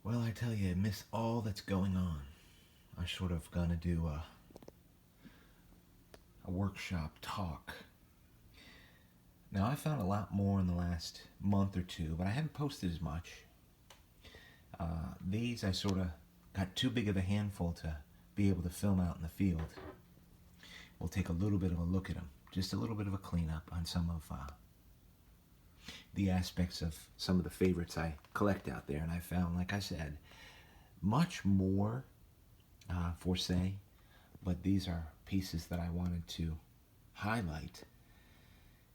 Well, I tell you, amidst all that's going on, I sort of gonna do a workshop talk. Now, I found a lot more in the last month or two, but I haven't posted as much. These I sort of got too big of a handful to be able to film out in the field. We'll take a little bit of a look at them, just a little bit of a cleanup on some of the aspects of some of the favorites I collect out there. And I found, like I said, much more for say, but these are pieces that I wanted to highlight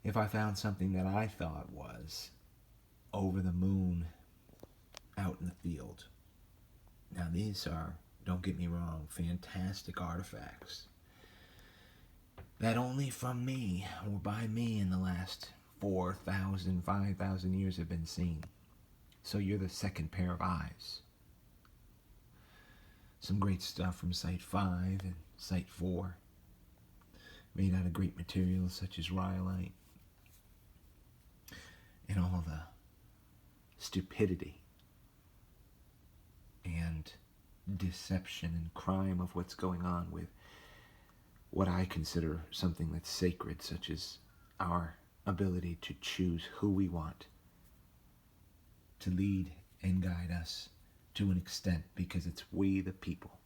if I found something that I thought was over the moon out in the field. Now these are, don't get me wrong, fantastic artifacts that only from me or by me in the last 4,000, 5,000 years have been seen. So you're the second pair of eyes. Some great stuff from Site 5 and Site 4, made out of great materials such as rhyolite, and all the stupidity and deception and crime of what's going on with what I consider something that's sacred, such as our ability to choose who we want to lead and guide us to an extent, because it's we the people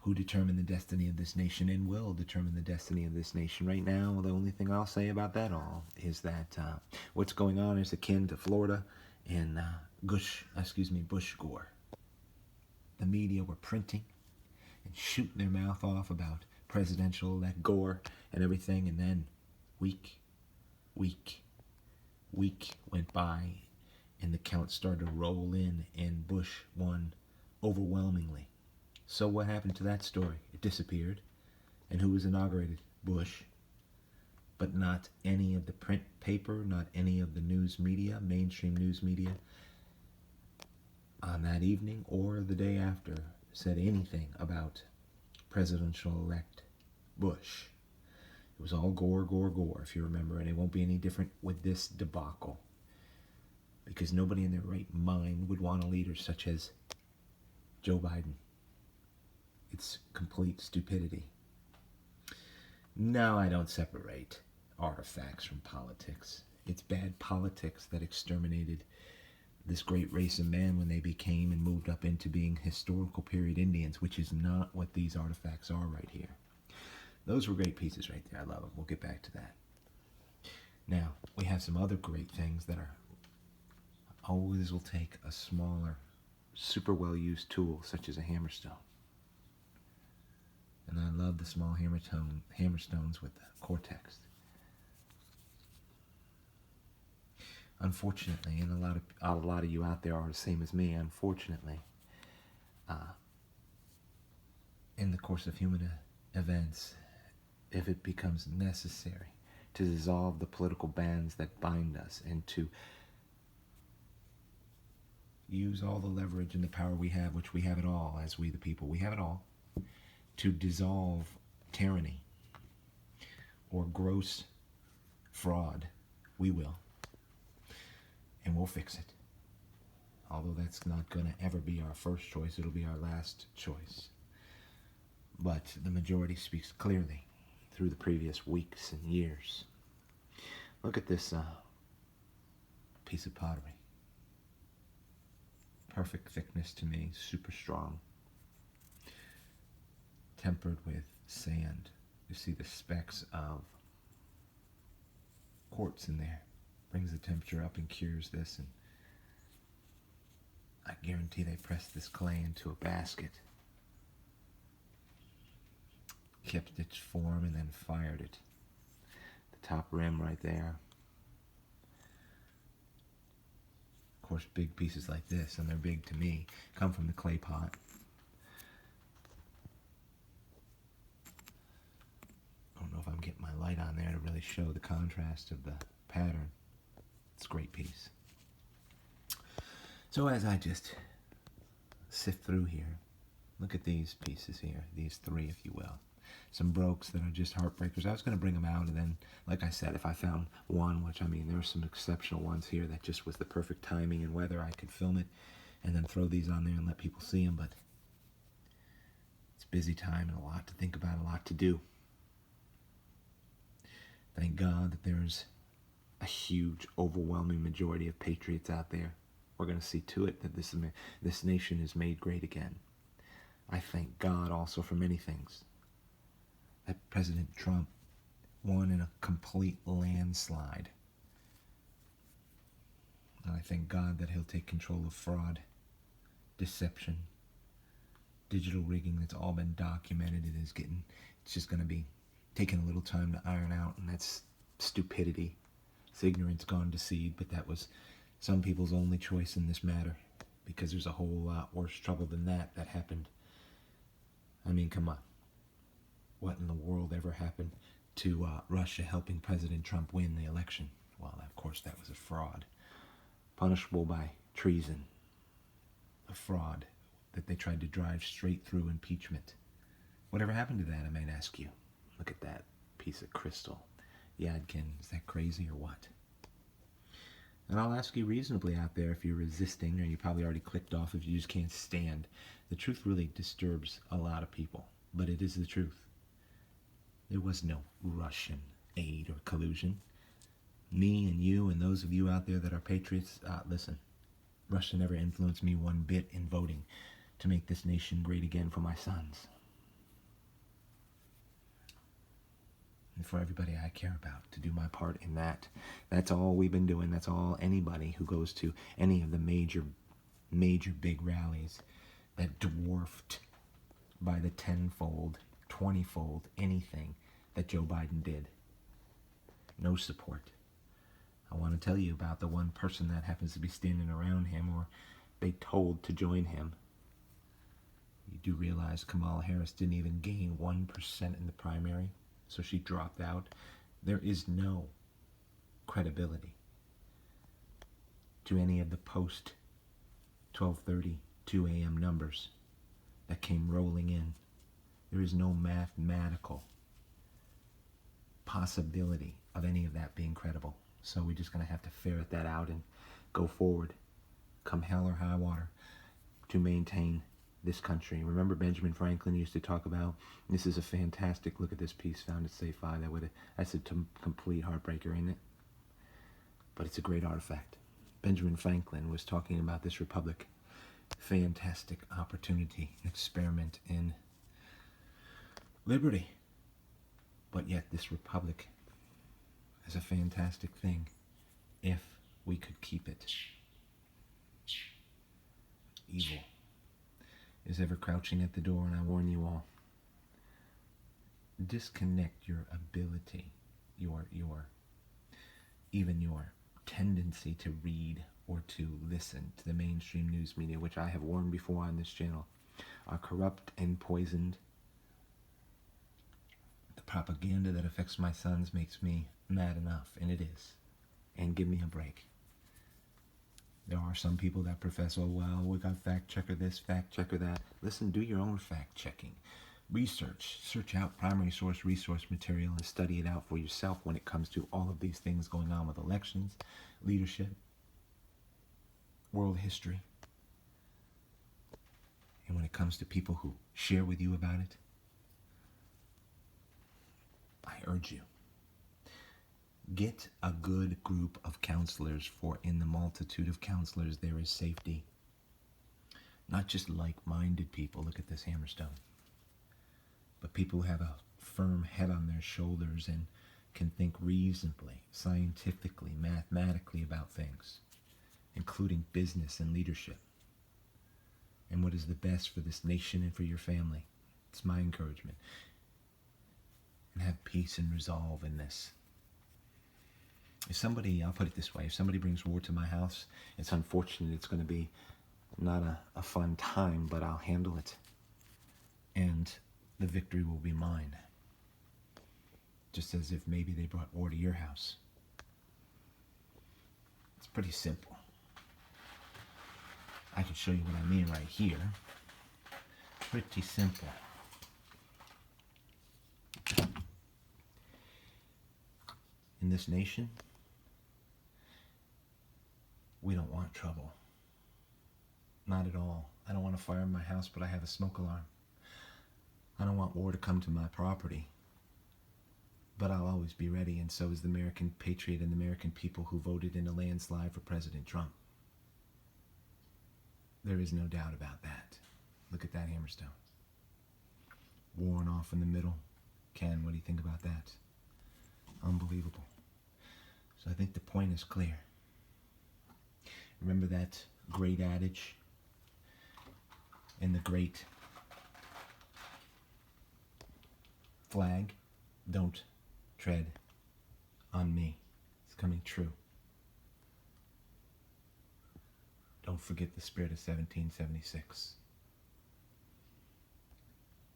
who determine the destiny of this nation and will determine the destiny of this nation. Right now, the only thing I'll say about that all is that what's going on is akin to Florida and Bush Gore. The media were printing and shooting their mouth off about presidential-elect Gore and everything, and then week went by, and the count started to roll in, and Bush won overwhelmingly. So what happened to that story? It disappeared. And who was inaugurated? Bush. But not any of the print paper, not any of the news media, mainstream news media, on that evening or the day after said anything about presidential-elect Bush. It was all Gore, if you remember, and it won't be any different with this debacle, because nobody in their right mind would want a leader such as Joe Biden. It's complete stupidity. No, I don't separate artifacts from politics. It's bad politics that exterminated this great race of man when they became and moved up into being historical period Indians, which is not what these artifacts are right here. Those were great pieces right there. I love them. We'll get back to that. Now, we have some other great things that are always will take a smaller, super well-used tool, such as a hammerstone. And I love the small hammerstones with the cortex. Unfortunately, and a lot of you out there are the same as me, unfortunately, in the course of human events, if it becomes necessary to dissolve the political bands that bind us and to use all the leverage and the power we have, which we have it all as we the people, we have it all, to dissolve tyranny or gross fraud, we will. And we'll fix it. Although that's not going to ever be our first choice, it'll be our last choice. But the majority speaks clearly through the previous weeks and years. Look at this piece of pottery. Perfect thickness to me, super strong. Tempered with sand. You see the specks of quartz in there. Brings the temperature up and cures this, and I guarantee they pressed this clay into a basket, kept its form, and then fired it. The top rim right there. Of course, big pieces like this, and they're big to me, come from the clay pot. I don't know if I'm getting my light on there to really show the contrast of the pattern. It's a great piece. So as I just sift through here, look at these pieces here, these three, if you will. some brokes that are just heartbreakers. I was going to bring them out, and then, like I said, if I found one, which I mean, there were some exceptional ones here that just with the perfect timing and weather, I could film it and then throw these on there and let people see them. But it's a busy time and a lot to think about, a lot to do. Thank God that there's a huge, overwhelming majority of patriots out there. We're going to see to it that this nation is made great again. I thank God also for many things. That President Trump won in a complete landslide. And I thank God that he'll take control of fraud, deception, digital rigging that's all been documented. It's just going to be taking a little time to iron out, and that's stupidity. It's ignorance gone to seed, but that was some people's only choice in this matter, because there's a whole lot worse trouble than that happened. I mean, come on. What in the world ever happened to Russia helping President Trump win the election? Well, of course, that was a fraud. Punishable by treason. A fraud that they tried to drive straight through impeachment. Whatever happened to that, I might ask you? Look at that piece of crystal. Yadkin, is that crazy or what? And I'll ask you reasonably out there if you're resisting, or you probably already clicked off if you just can't stand. The truth really disturbs a lot of people, but it is the truth. There was no Russian aid or collusion. Me and you and those of you out there that are patriots, listen, Russia never influenced me one bit in voting to make this nation great again for my sons. And for everybody I care about, to do my part in that. That's all we've been doing. That's all anybody who goes to any of the major big rallies that dwarfed by the 10-fold, 20-fold, anything that Joe Biden did. No support. I want to tell you about the one person that happens to be standing around him, or they told to join him. You do realize Kamala Harris didn't even gain 1% in the primary, so she dropped out. There is no credibility to any of the post 12:30, 2 a.m. numbers that came rolling in. There is no mathematical possibility of any of that being credible. So we're just going to have to ferret that out and go forward, come hell or high water, to maintain this country. Remember Benjamin Franklin used to talk about, this is a fantastic, look at this piece found at Safe 5, that's a complete heartbreaker, ain't it? But it's a great artifact. Benjamin Franklin was talking about this republic. Fantastic opportunity, an experiment in liberty. But yet this republic is a fantastic thing if we could keep it. Evil is ever crouching at the door, and I warn you all, disconnect your ability, even your tendency to read or to listen to the mainstream news media, which I have warned before on this channel, are corrupt and poisoned. The propaganda that affects my sons makes me mad enough, and it is. And give me a break. There are some people that profess, oh, well, we got fact checker this, fact checker that. Listen, do your own fact checking. Research. Search out primary source resource material and study it out for yourself when it comes to all of these things going on with elections, leadership, world history. And when it comes to people who share with you about it, I urge you, get a good group of counselors, for in the multitude of counselors there is safety. Not just like-minded people, look at this hammerstone, but people who have a firm head on their shoulders and can think reasonably, scientifically, mathematically about things, including business and leadership, and what is the best for this nation and for your family. It's my encouragement. And have peace and resolve in this. If somebody, I'll put it this way, if somebody brings war to my house, it's unfortunate, it's going to be not a fun time, but I'll handle it. And the victory will be mine. Just as if maybe they brought war to your house. It's pretty simple. I can show you what I mean right here. Pretty simple. this nation, we don't want trouble. Not at all. I don't want a fire in my house, but I have a smoke alarm. I don't want war to come to my property, but I'll always be ready, and so is the American patriot and the American people who voted in a landslide for President Trump. There is no doubt about that. Look at that hammerstone. Worn off in the middle. Ken, what do you think about that? Unbelievable. So I think the point is clear. Remember that great adage in the great flag? Don't tread on me. It's coming true. Don't forget the spirit of 1776.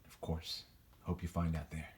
Of course, hope you find out there.